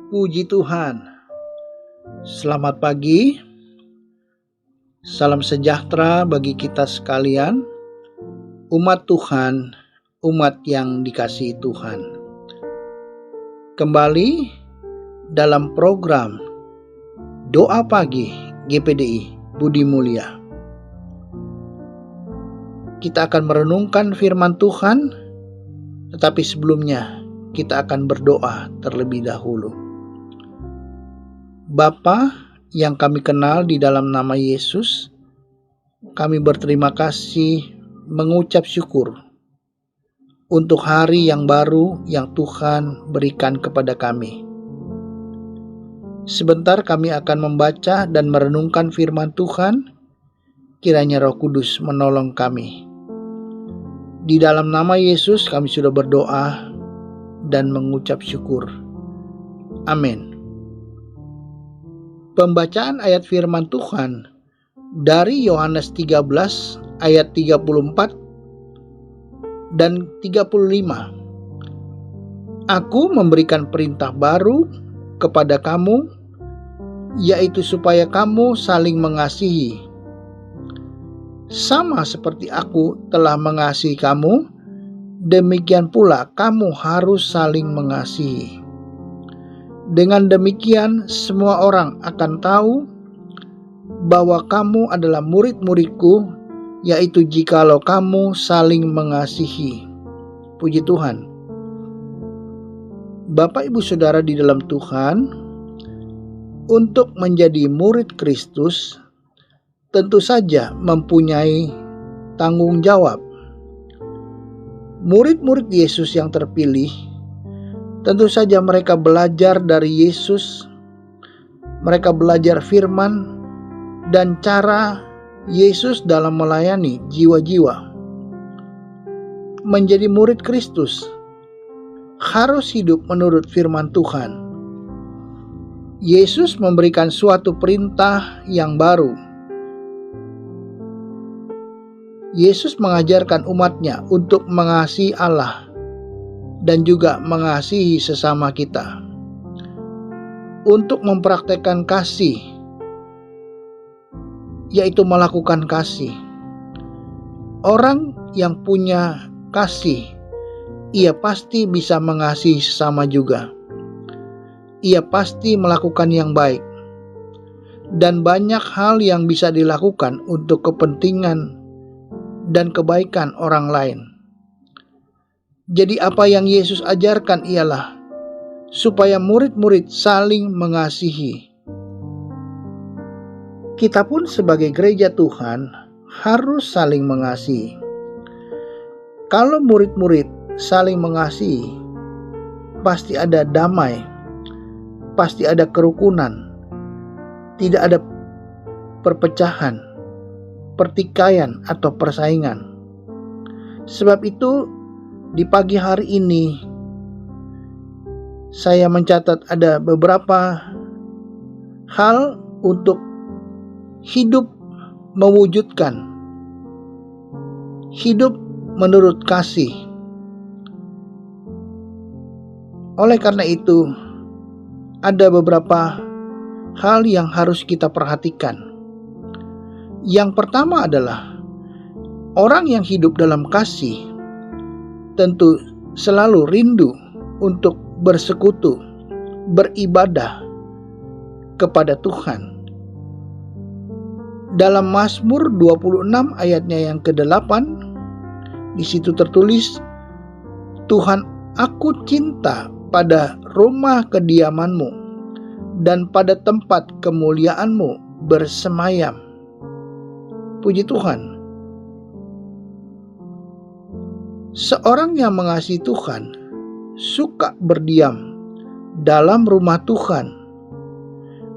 Puji Tuhan. Selamat pagi. Salam sejahtera bagi kita sekalian, umat Tuhan, umat yang dikasihi Tuhan. Kembali dalam program Doa Pagi GPDI Budi Mulia. Kita akan merenungkan firman Tuhan, tetapi sebelumnya kita akan berdoa terlebih dahulu. Bapa yang kami kenal di dalam nama Yesus, kami berterima kasih mengucap syukur untuk hari yang baru yang Tuhan berikan kepada kami. Sebentar kami akan membaca dan merenungkan firman Tuhan, kiranya Roh Kudus menolong kami. Di dalam nama Yesus kami sudah berdoa dan mengucap syukur. Amin. Pembacaan ayat firman Tuhan dari Yohanes 13 ayat 34 dan 35. Aku memberikan perintah baru kepada kamu, yaitu supaya kamu saling mengasihi. Sama seperti aku telah mengasihi kamu, demikian pula kamu harus saling mengasihi. Dengan demikian semua orang akan tahu bahwa kamu adalah murid-muridku, yaitu jikalau kamu saling mengasihi. Puji Tuhan. Bapak Ibu Saudara di dalam Tuhan, untuk menjadi murid Kristus tentu saja mempunyai tanggung jawab. Murid-murid Yesus yang terpilih, tentu saja mereka belajar dari Yesus, mereka belajar firman dan cara Yesus dalam melayani jiwa-jiwa. Menjadi murid Kristus harus hidup menurut firman Tuhan. Yesus memberikan suatu perintah yang baru. Yesus mengajarkan umatnya untuk mengasihi Allah dan juga mengasihi sesama kita. Untuk mempraktekkan kasih, yaitu melakukan kasih. Orang yang punya kasih, ia pasti bisa mengasihi sesama juga. Ia pasti melakukan yang baik. Dan banyak hal yang bisa dilakukan untuk kepentingan dan kebaikan orang lain. Jadi apa yang Yesus ajarkan ialah supaya murid-murid saling mengasihi. Kita pun sebagai gereja Tuhan harus saling mengasihi. Kalau murid-murid saling mengasihi, pasti ada damai, pasti ada kerukunan, tidak ada perpecahan, pertikaian atau persaingan. Sebab itu di pagi hari ini saya mencatat ada beberapa hal untuk hidup mewujudkan hidup menurut kasih. Oleh karena itu, ada beberapa hal yang harus kita perhatikan. Yang pertama adalah orang yang hidup dalam kasih tentu selalu rindu untuk bersekutu, beribadah kepada Tuhan. Dalam Mazmur 26 ayatnya yang ke-8, di situ tertulis, Tuhan, aku cinta pada rumah kediaman-Mu dan pada tempat kemuliaan-Mu bersemayam. Puji Tuhan. Seorang yang mengasihi Tuhan suka berdiam dalam rumah Tuhan,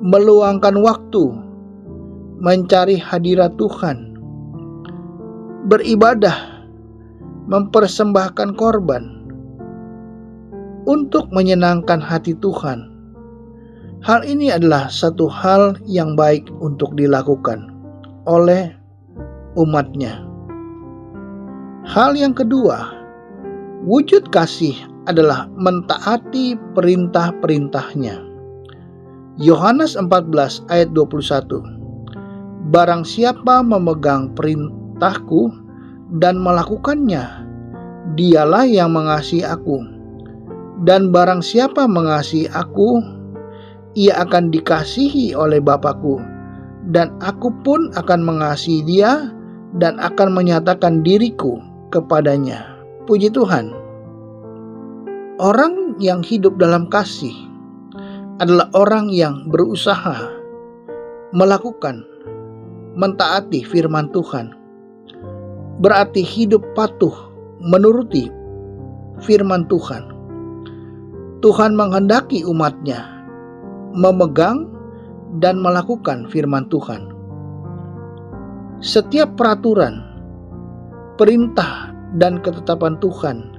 meluangkan waktu mencari hadirat Tuhan, beribadah, mempersembahkan korban untuk menyenangkan hati Tuhan. Hal ini adalah satu hal yang baik untuk dilakukan oleh umatnya. Hal yang kedua, wujud kasih adalah mentaati perintah-perintahnya. Yohanes 14 ayat 21. Barang siapa memegang perintahku dan melakukannya, dialah yang mengasihi aku. Dan barang siapa mengasihi aku, ia akan dikasihi oleh Bapa-Ku, dan aku pun akan mengasihi dia dan akan menyatakan diriku kepadanya. Puji Tuhan. Orang yang hidup dalam kasih adalah orang yang berusaha melakukan, mentaati firman Tuhan. Berarti hidup patuh menuruti firman Tuhan. Tuhan menghendaki umatnya memegang dan melakukan firman Tuhan. Setiap peraturan, perintah, dan ketetapan Tuhan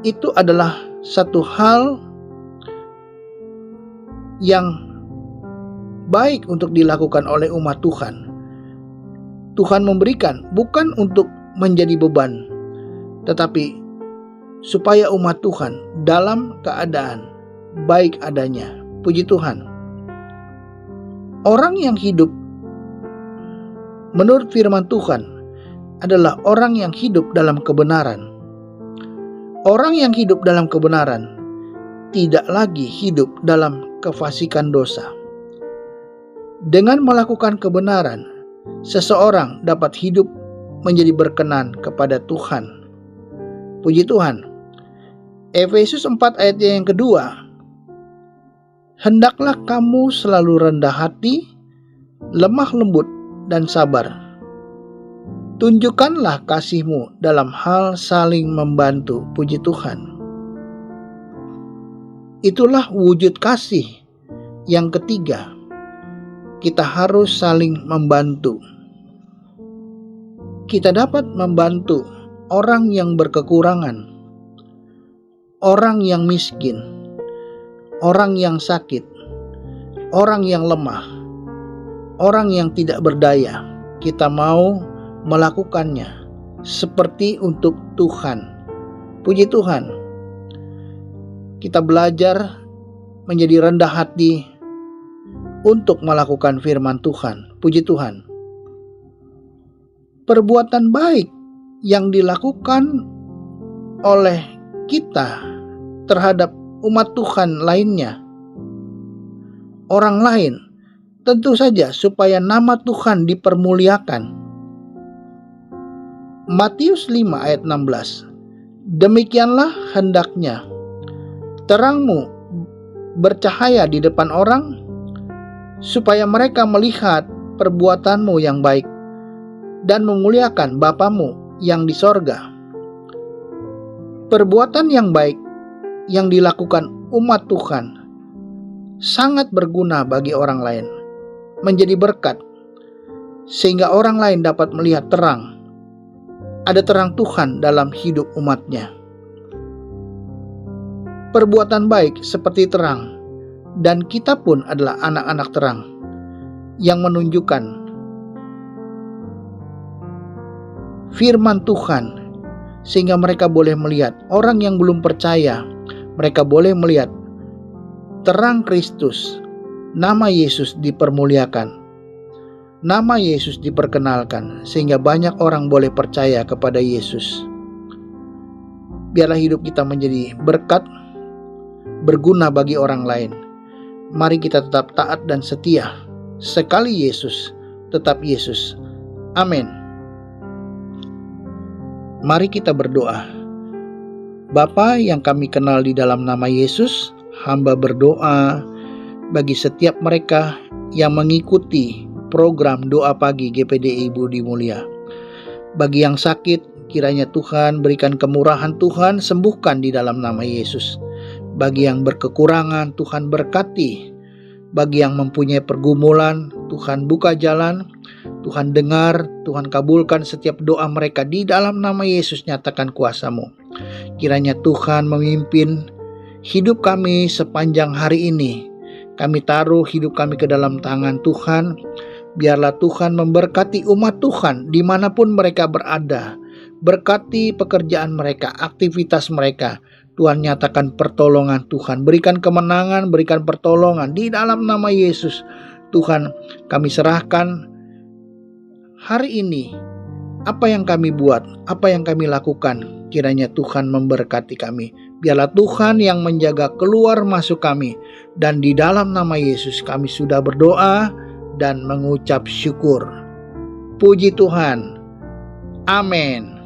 itu adalah satu hal yang baik untuk dilakukan oleh umat Tuhan. Tuhan memberikan bukan untuk menjadi beban, tetapi supaya umat Tuhan dalam keadaan baik adanya. Puji Tuhan. Orang yang hidup menurut firman Tuhan adalah orang yang hidup dalam kebenaran. Orang yang hidup dalam kebenaran tidak lagi hidup dalam kefasikan dosa. Dengan melakukan kebenaran, seseorang dapat hidup menjadi berkenan kepada Tuhan. Puji Tuhan. Efesus 4 ayat yang kedua. Hendaklah kamu selalu rendah hati, lemah lembut, dan sabar. Tunjukkanlah kasihmu dalam hal saling membantu. Puji Tuhan. Itulah wujud kasih yang ketiga. Kita harus saling membantu. Kita dapat membantu orang yang berkekurangan, orang yang miskin, orang yang sakit, orang yang lemah, orang yang tidak berdaya. Kita mau melakukannya seperti untuk Tuhan. Puji Tuhan. Kita belajar menjadi rendah hati untuk melakukan firman Tuhan. Puji Tuhan. Perbuatan baik yang dilakukan oleh kita terhadap umat Tuhan lainnya, orang lain, tentu saja supaya nama Tuhan dipermuliakan. Matius 5 ayat 16. Demikianlah hendaknya terangmu bercahaya di depan orang, supaya mereka melihat perbuatanmu yang baik dan memuliakan Bapamu yang di sorga. Perbuatan yang baik yang dilakukan umat Tuhan sangat berguna bagi orang lain, menjadi berkat, sehingga orang lain dapat melihat terang. Ada terang Tuhan dalam hidup umatnya. Perbuatan baik seperti terang, dan kita pun adalah anak-anak terang yang menunjukkan firman Tuhan, sehingga mereka boleh melihat. Orang yang belum percaya, mereka boleh melihat terang Kristus. Nama Yesus dipermuliakan, nama Yesus diperkenalkan, sehingga banyak orang boleh percaya kepada Yesus. Biarlah hidup kita menjadi berkat, berguna bagi orang lain. Mari kita tetap taat dan setia. Sekali Yesus, tetap Yesus. Amin. Mari kita berdoa. Bapa yang kami kenal di dalam nama Yesus, hamba berdoa bagi setiap mereka yang mengikuti program doa pagi GPDI Budi Mulia. Bagi yang sakit, kiranya Tuhan berikan kemurahan, Tuhan sembuhkan di dalam nama Yesus. Bagi yang berkekurangan, Tuhan berkati. Bagi yang mempunyai pergumulan, Tuhan buka jalan. Tuhan dengar, Tuhan kabulkan setiap doa mereka di dalam nama Yesus. Nyatakan kuasa-Mu. Kiranya Tuhan memimpin hidup kami sepanjang hari ini. Kami taruh hidup kami ke dalam tangan Tuhan. Biarlah Tuhan memberkati umat Tuhan dimanapun mereka berada. Berkati pekerjaan mereka, aktivitas mereka. Tuhan nyatakan pertolongan Tuhan, berikan kemenangan, berikan pertolongan di dalam nama Yesus. Tuhan, kami serahkan hari ini apa yang kami buat, apa yang kami lakukan. Kiranya Tuhan memberkati kami. Biarlah Tuhan yang menjaga keluar masuk kami. Dan di dalam nama Yesus kami sudah berdoa dan mengucap syukur. Puji Tuhan. Amin.